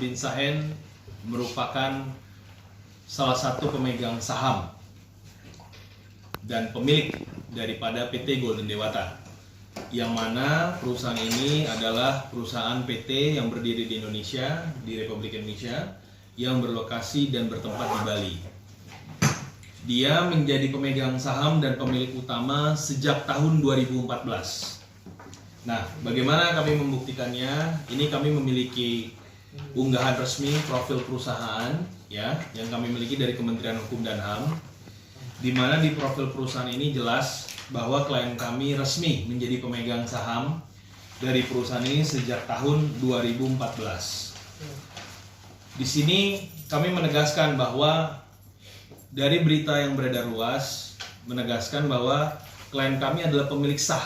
bin Sahen merupakan salah satu pemegang saham dan pemilik daripada PT Golden Dewata, yang mana perusahaan ini adalah perusahaan PT yang berdiri di Indonesia, di Republik Indonesia, yang berlokasi dan bertempat di Bali. Dia menjadi pemegang saham dan pemilik utama sejak tahun 2014. Nah, bagaimana kami membuktikannya? Ini kami memiliki unggahan resmi profil perusahaan ya, yang kami miliki dari Kementerian Hukum dan HAM, di mana di profil perusahaan ini jelas bahwa klien kami resmi menjadi pemegang saham dari perusahaan ini sejak tahun 2014. Di sini kami menegaskan bahwa dari berita yang beredar luas menegaskan bahwa klien kami adalah pemilik sah,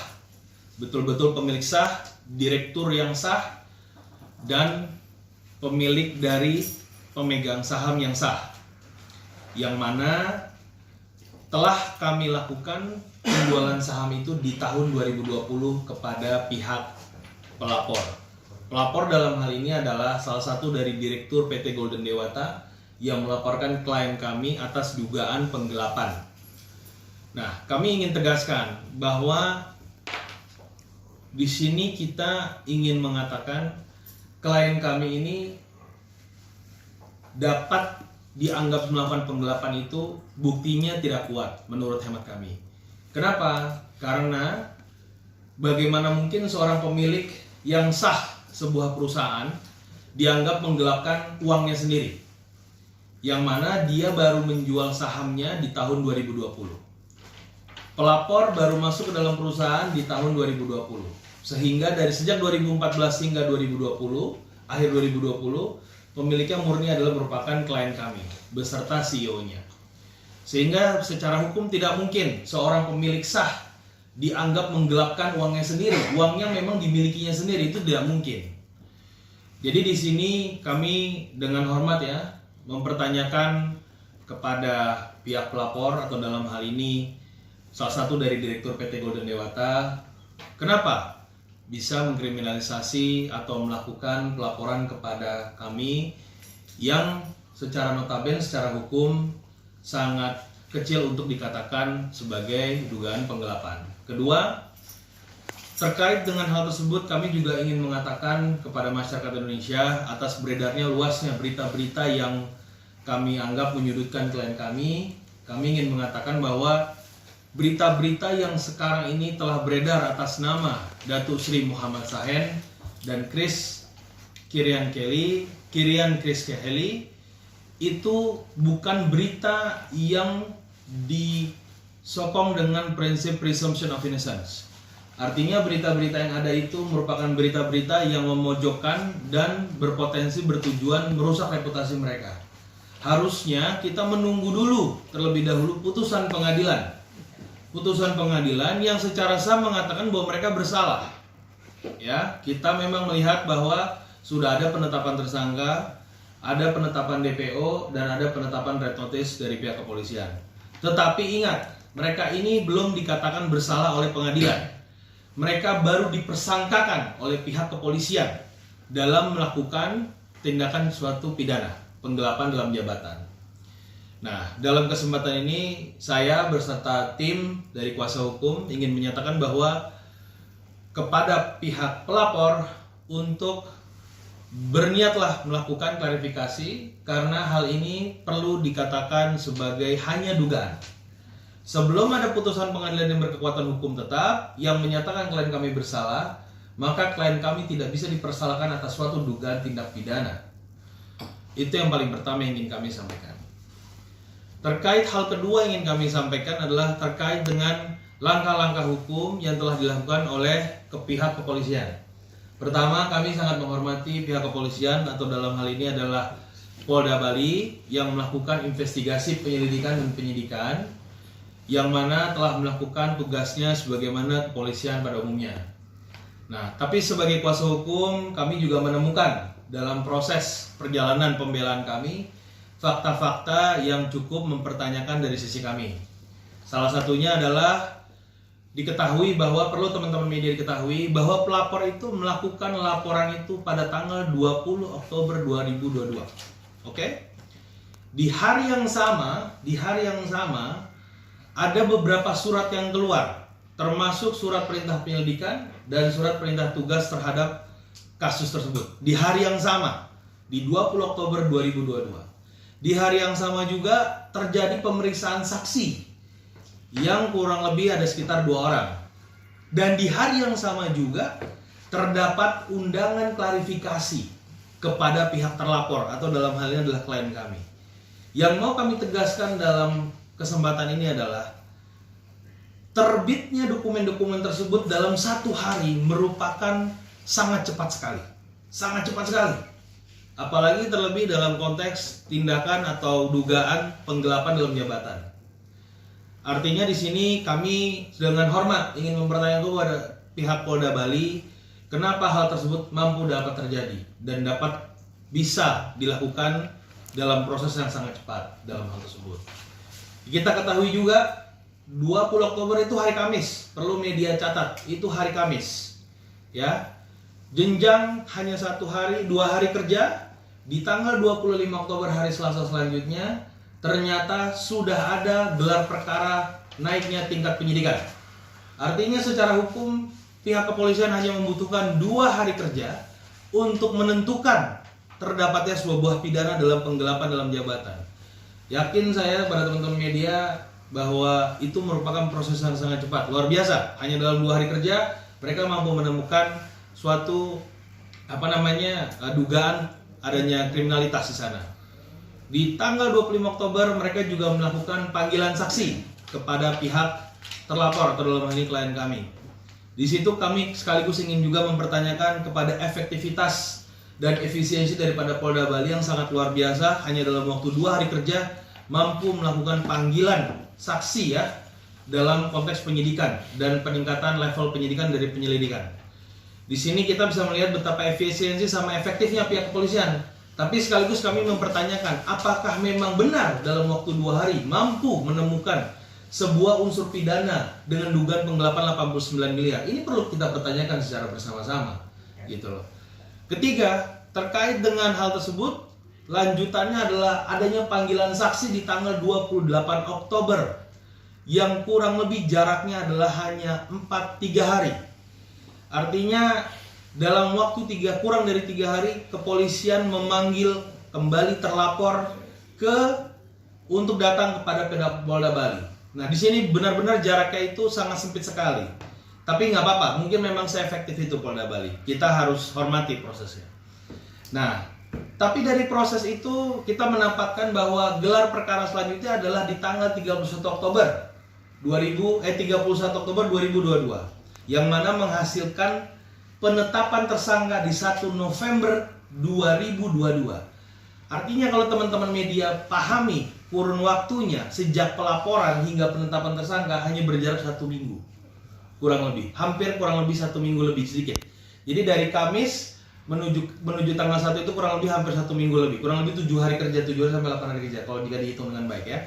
betul-betul pemilik sah, direktur yang sah, dan pemilik dari pemegang saham yang sah, yang mana telah kami lakukan penjualan saham itu di tahun 2020 kepada pihak pelapor. Pelapor dalam hal ini adalah salah satu dari direktur PT Golden Dewata yang melaporkan klien kami atas dugaan penggelapan. Nah, kami ingin tegaskan bahwa di sini kita ingin mengatakan klien kami ini dapat dianggap melakukan penggelapan itu buktinya tidak kuat menurut hemat kami. Kenapa? Karena bagaimana mungkin seorang pemilik yang sah sebuah perusahaan dianggap menggelapkan uangnya sendiri, yang mana dia baru menjual sahamnya di tahun 2020. Pelapor baru masuk ke dalam perusahaan di tahun 2020. Sehingga dari sejak 2014 hingga 2020, akhir 2020, pemiliknya murni adalah merupakan klien kami beserta CEO-nya. Sehingga secara hukum tidak mungkin seorang pemilik sah dianggap menggelapkan uangnya sendiri. Uangnya memang dimilikinya sendiri, itu tidak mungkin. Jadi di sini kami dengan hormat ya mempertanyakan kepada pihak pelapor atau dalam hal ini salah satu dari direktur PT Golden Dewata, kenapa bisa mengkriminalisasi atau melakukan pelaporan kepada kami yang secara notabene, secara hukum sangat kecil untuk dikatakan sebagai dugaan penggelapan. Kedua, terkait dengan hal tersebut kami juga ingin mengatakan kepada masyarakat Indonesia atas beredarnya luasnya berita-berita yang kami anggap menyudutkan klien kami ingin mengatakan bahwa berita-berita yang sekarang ini telah beredar atas nama Datuk Sri Muhammad Sahen dan Kirian Chris Kelly itu bukan berita yang disokong dengan prinsip presumption of innocence. Artinya berita-berita yang ada itu merupakan berita-berita yang memojokkan dan berpotensi bertujuan merusak reputasi mereka. Harusnya kita menunggu dulu terlebih dahulu putusan pengadilan yang secara sah mengatakan bahwa mereka bersalah. Ya, kita memang melihat bahwa sudah ada penetapan tersangka, ada penetapan DPO, dan ada penetapan red notice dari pihak kepolisian. Tetapi ingat, mereka ini belum dikatakan bersalah oleh pengadilan. Mereka baru dipersangkakan oleh pihak kepolisian dalam melakukan tindakan suatu pidana, penggelapan dalam jabatan. Nah, dalam kesempatan ini saya beserta tim dari kuasa hukum ingin menyatakan bahwa kepada pihak pelapor untuk berniatlah melakukan klarifikasi karena hal ini perlu dikatakan sebagai hanya dugaan. Sebelum ada putusan pengadilan yang berkekuatan hukum tetap yang menyatakan klien kami bersalah, maka klien kami tidak bisa dipersalahkan atas suatu dugaan tindak pidana. Itu yang paling pertama yang ingin kami sampaikan. Terkait hal kedua yang ingin kami sampaikan adalah terkait dengan langkah-langkah hukum yang telah dilakukan oleh pihak kepolisian. Pertama, kami sangat menghormati pihak kepolisian atau dalam hal ini adalah Polda Bali yang melakukan investigasi penyelidikan dan penyidikan yang mana telah melakukan tugasnya sebagaimana kepolisian pada umumnya. Nah, tapi sebagai kuasa hukum kami juga menemukan dalam proses perjalanan pembelaan kami fakta-fakta yang cukup mempertanyakan dari sisi kami. Salah satunya adalah diketahui bahwa perlu teman-teman media diketahui bahwa pelapor itu melakukan laporan itu pada tanggal 20 Oktober 2022. Oke? Di hari yang sama ada beberapa surat yang keluar, termasuk surat perintah penyelidikan dan surat perintah tugas terhadap kasus tersebut. Di hari yang sama, di 20 Oktober 2022. Di hari yang sama juga terjadi pemeriksaan saksi yang kurang lebih ada sekitar 2 orang. Dan di hari yang sama juga terdapat undangan klarifikasi kepada pihak terlapor atau dalam hal ini adalah klien kami. Yang mau kami tegaskan dalam kesempatan ini adalah terbitnya dokumen-dokumen tersebut dalam 1 hari merupakan sangat cepat sekali. Sangat cepat sekali. Apalagi terlebih dalam konteks tindakan atau dugaan penggelapan dalam jabatan. Artinya di sini kami dengan hormat ingin mempertanyakan kepada pihak Polda Bali kenapa hal tersebut mampu dapat terjadi dan dapat bisa dilakukan dalam proses yang sangat cepat dalam hal tersebut. Kita ketahui juga 20 Oktober itu hari Kamis, perlu media catat, itu hari Kamis. Ya. Jenjang hanya 1 hari, 2 hari kerja, di tanggal 25 Oktober hari Selasa selanjutnya ternyata sudah ada gelar perkara naiknya tingkat penyidikan. Artinya secara hukum pihak kepolisian hanya membutuhkan 2 hari kerja untuk menentukan terdapatnya sebuah buah pidana dalam penggelapan dalam jabatan. Yakin saya pada teman-teman media bahwa itu merupakan proses yang sangat cepat, luar biasa. Hanya dalam 2 hari kerja mereka mampu menemukan suatu dugaan adanya kriminalitas di sana. Di tanggal 25 Oktober mereka juga melakukan panggilan saksi kepada pihak terlapor atau dalam hal ini klien kami. Di situ kami sekaligus ingin juga mempertanyakan kepada efektivitas dan efisiensi daripada Polda Bali yang sangat luar biasa, hanya dalam waktu 2 hari kerja mampu melakukan panggilan saksi ya dalam konteks penyidikan dan peningkatan level penyidikan dari penyelidikan. Di sini kita bisa melihat betapa efisiensi sama efektifnya pihak kepolisian. Tapi sekaligus kami mempertanyakan apakah memang benar dalam waktu 2 hari mampu menemukan sebuah unsur pidana dengan dugaan penggelapan 89 miliar. Ini perlu kita pertanyakan secara bersama-sama gitu loh. Ketiga, terkait dengan hal tersebut, lanjutannya adalah adanya panggilan saksi di tanggal 28 Oktober yang kurang lebih jaraknya adalah hanya 3 hari. Artinya dalam waktu kurang dari 3 hari kepolisian memanggil kembali terlapor untuk datang kepada Polda Bali. Nah di sini benar-benar jaraknya itu sangat sempit sekali. Tapi nggak apa-apa, mungkin memang seefektif itu Polda Bali. Kita harus hormati prosesnya. Nah, tapi dari proses itu kita menampakkan bahwa gelar perkara selanjutnya adalah di tanggal 31 Oktober 2022 yang mana menghasilkan penetapan tersangka di 1 November 2022. Artinya kalau teman-teman media pahami kurun waktunya sejak pelaporan hingga penetapan tersangka hanya berjarak 1 minggu. Kurang lebih 1 minggu lebih sedikit. Jadi dari Kamis menuju tanggal 1 itu kurang lebih hampir 1 minggu lebih. Kurang lebih 7 hari kerja, 7 hari sampai 8 hari kerja kalau jika dihitung dengan baik ya.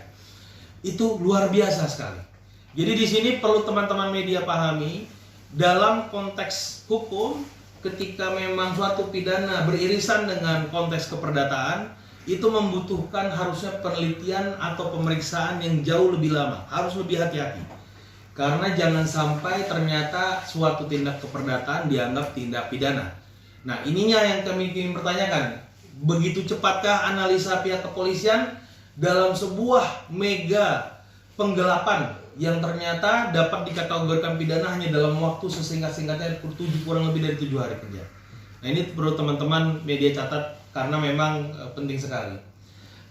Itu luar biasa sekali. Jadi di sini perlu teman-teman media pahami dalam konteks hukum ketika memang suatu pidana beririsan dengan konteks keperdataan itu membutuhkan harusnya penelitian atau pemeriksaan yang jauh lebih lama, harus lebih hati-hati. Karena jangan sampai ternyata suatu tindak keperdataan dianggap tindak pidana. Nah, ininya yang kami ingin pertanyakan. Begitu cepatkah analisa pihak kepolisian dalam sebuah mega penggelapan yang ternyata dapat dikategorikan pidana hanya dalam waktu sesingkat-singkatnya kurang lebih dari 7 hari kerja. Nah, ini perlu teman-teman media catat karena memang penting sekali.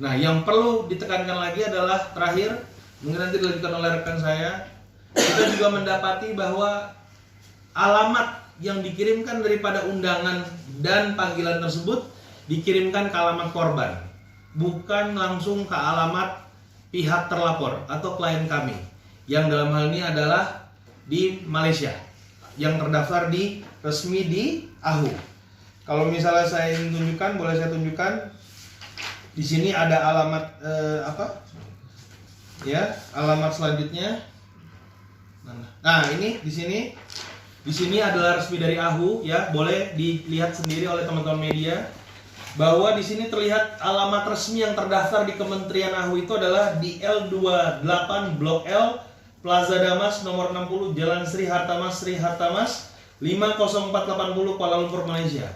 Nah, yang perlu ditekankan lagi adalah terakhir, mungkin nanti dilanjutkan oleh rekan saya, kita juga mendapati bahwa alamat yang dikirimkan daripada undangan dan panggilan tersebut dikirimkan ke alamat korban, bukan langsung ke alamat pihak terlapor atau klien kami, yang dalam hal ini adalah di Malaysia, yang terdaftar resmi di AHU. Kalau misalnya saya ingin tunjukkan, boleh saya tunjukkan. Di sini ada alamat alamat selanjutnya. Nah, ini di sini adalah resmi dari AHU ya, boleh dilihat sendiri oleh teman-teman media bahwa di sini terlihat alamat resmi yang terdaftar di Kementerian AHU itu adalah di L28 Blok L Plaza Damas nomor 60 Jalan Sri Hartamas 50480 Kuala Lumpur, Malaysia.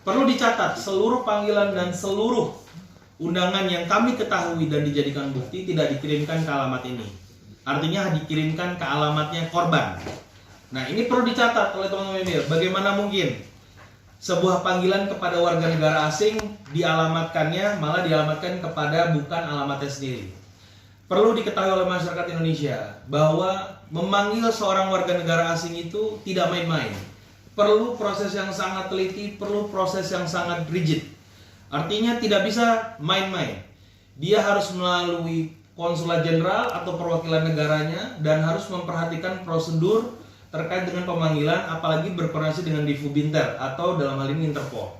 Perlu dicatat, seluruh panggilan dan seluruh undangan yang kami ketahui dan dijadikan bukti tidak dikirimkan ke alamat ini. Artinya dikirimkan ke alamatnya korban. Nah, ini perlu dicatat oleh teman-teman media. Bagaimana mungkin sebuah panggilan kepada warga negara asing dialamatkannya malah dialamatkan kepada bukan alamatnya sendiri. Perlu diketahui oleh masyarakat Indonesia bahwa memanggil seorang warga negara asing itu tidak main-main. Perlu proses yang sangat teliti, perlu proses yang sangat rigid. Artinya tidak bisa main-main. Dia harus melalui konsulat jenderal atau perwakilan negaranya dan harus memperhatikan prosedur terkait dengan pemanggilan, apalagi berkoordinasi dengan Divu Binter atau dalam hal ini Interpol.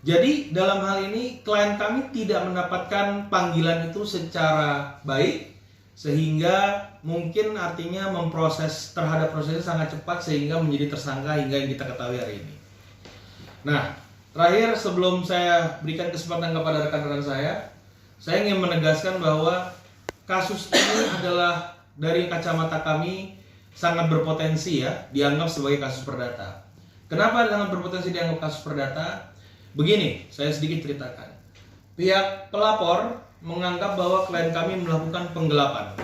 Jadi dalam hal ini klien kami tidak mendapatkan panggilan itu secara baik, sehingga mungkin artinya memproses terhadap prosesnya sangat cepat sehingga menjadi tersangka hingga yang kita ketahui hari ini. Nah, terakhir sebelum saya berikan kesempatan kepada rekan-rekan saya ingin menegaskan bahwa kasus ini adalah dari kacamata kami sangat berpotensi ya, dianggap sebagai kasus perdata. Kenapa sangat berpotensi dianggap kasus perdata? Begini, saya sedikit ceritakan. Pihak pelapor menganggap bahwa klien kami melakukan penggelapan.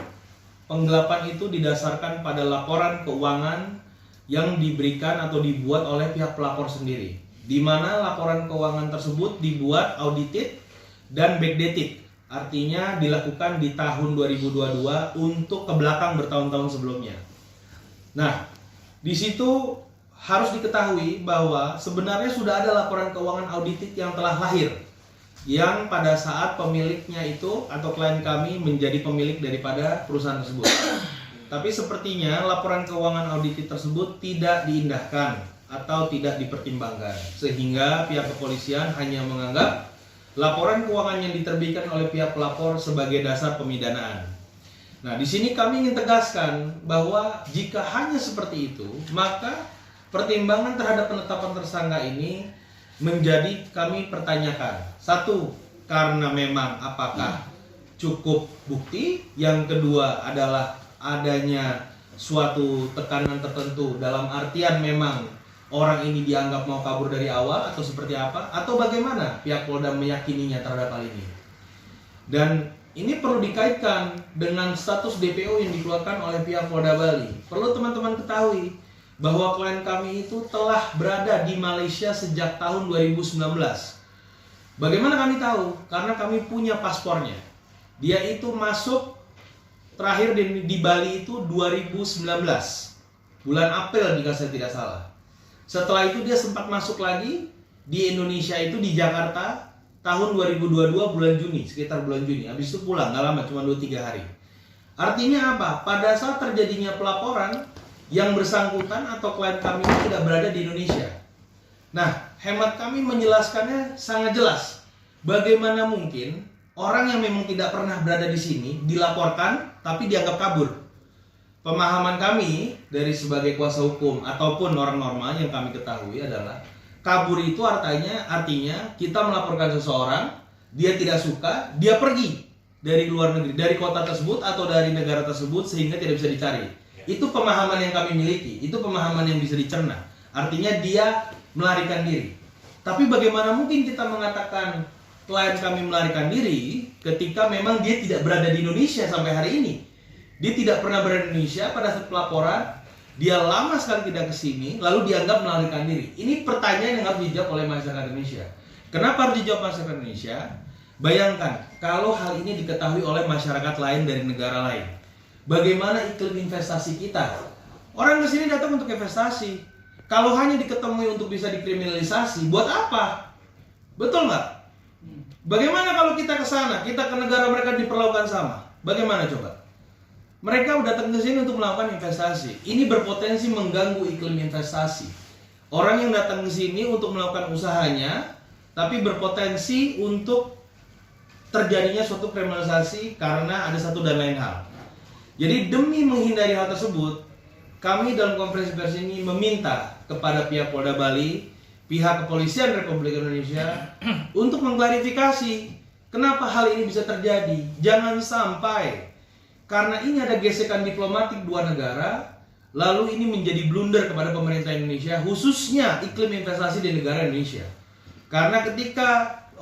Penggelapan itu didasarkan pada laporan keuangan yang diberikan atau dibuat oleh pihak pelapor sendiri, di mana laporan keuangan tersebut dibuat audited dan backdated. Artinya dilakukan di tahun 2022 untuk ke belakang bertahun-tahun sebelumnya. Nah, di situ harus diketahui bahwa sebenarnya sudah ada laporan keuangan audited yang telah lahir, yang pada saat pemiliknya itu atau klien kami menjadi pemilik daripada perusahaan tersebut. Tapi sepertinya laporan keuangan audited tersebut tidak diindahkan atau tidak dipertimbangkan, sehingga pihak kepolisian hanya menganggap laporan keuangan yang diterbitkan oleh pihak pelapor sebagai dasar pemidanaan. Nah, di sini kami ingin tegaskan bahwa jika hanya seperti itu, maka pertimbangan terhadap penetapan tersangka ini menjadi kami pertanyakan. Satu, karena memang apakah cukup bukti. Yang kedua adalah adanya suatu tekanan tertentu dalam artian memang orang ini dianggap mau kabur dari awal atau seperti apa, atau bagaimana pihak Polda meyakininya terhadap hal ini. Dan ini perlu dikaitkan dengan status DPO yang dikeluarkan oleh pihak Polda Bali. Perlu teman-teman ketahui bahwa klien kami itu telah berada di Malaysia sejak tahun 2019. Bagaimana kami tahu? Karena kami punya paspornya. Dia itu masuk terakhir di Bali itu 2019, bulan April jika saya tidak salah. Setelah itu dia sempat masuk lagi di Indonesia itu di Jakarta tahun 2022 bulan Juni, sekitar bulan Juni. Habis itu pulang, gak lama, cuma 2-3 hari. Artinya apa? Pada saat terjadinya pelaporan, yang bersangkutan atau klien kami tidak berada di Indonesia. Nah, hemat kami menjelaskannya sangat jelas. Bagaimana mungkin orang yang memang tidak pernah berada di sini dilaporkan tapi dianggap kabur? Pemahaman kami dari sebagai kuasa hukum ataupun orang normal yang kami ketahui adalah kabur itu artinya kita melaporkan seseorang, dia tidak suka, dia pergi dari luar negeri, dari kota tersebut atau dari negara tersebut sehingga tidak bisa dicari. Itu pemahaman yang kami miliki, itu pemahaman yang bisa dicerna. Artinya dia melarikan diri. Tapi bagaimana mungkin kita mengatakan klien kami melarikan diri ketika memang dia tidak berada di Indonesia sampai hari ini. Dia tidak pernah berada di Indonesia pada saat pelaporan, dia lama sekali tidak kesini, lalu dianggap melarikan diri. Ini pertanyaan yang harus dijawab oleh masyarakat Indonesia. Kenapa harus dijawab masyarakat Indonesia? Bayangkan, kalau hal ini diketahui oleh masyarakat lain dari negara lain. Bagaimana iklim investasi kita? Orang ke sini datang untuk investasi. Kalau hanya diketemui untuk bisa dikriminalisasi, buat apa? Betul nggak? Bagaimana kalau kita ke sana, kita ke negara mereka diperlakukan sama? Bagaimana coba? Mereka udah datang ke sini untuk melakukan investasi. Ini berpotensi mengganggu iklim investasi. Orang yang datang ke sini untuk melakukan usahanya, tapi berpotensi untuk terjadinya suatu kriminalisasi karena ada satu dan lain hal. Jadi demi menghindari hal tersebut, kami dalam konferensi pers ini meminta kepada pihak Polda Bali, pihak Kepolisian Republik Indonesia untuk mengklarifikasi kenapa hal ini bisa terjadi. Jangan sampai karena ini ada gesekan diplomatik dua negara, lalu ini menjadi blunder kepada pemerintah Indonesia, khususnya iklim investasi di negara Indonesia. Karena ketika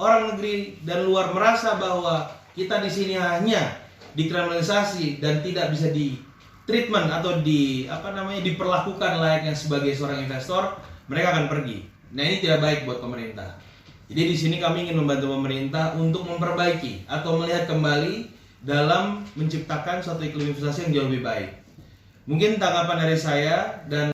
orang negeri dan luar merasa bahwa kita di sini hanya dikriminalisasi dan tidak bisa di treatment atau diperlakukan layaknya sebagai seorang investor, mereka akan pergi. Nah, ini tidak baik buat pemerintah. Jadi di sini kami ingin membantu pemerintah untuk memperbaiki atau melihat kembali dalam menciptakan suatu iklim investasi yang jauh lebih baik. Mungkin tanggapan dari saya dan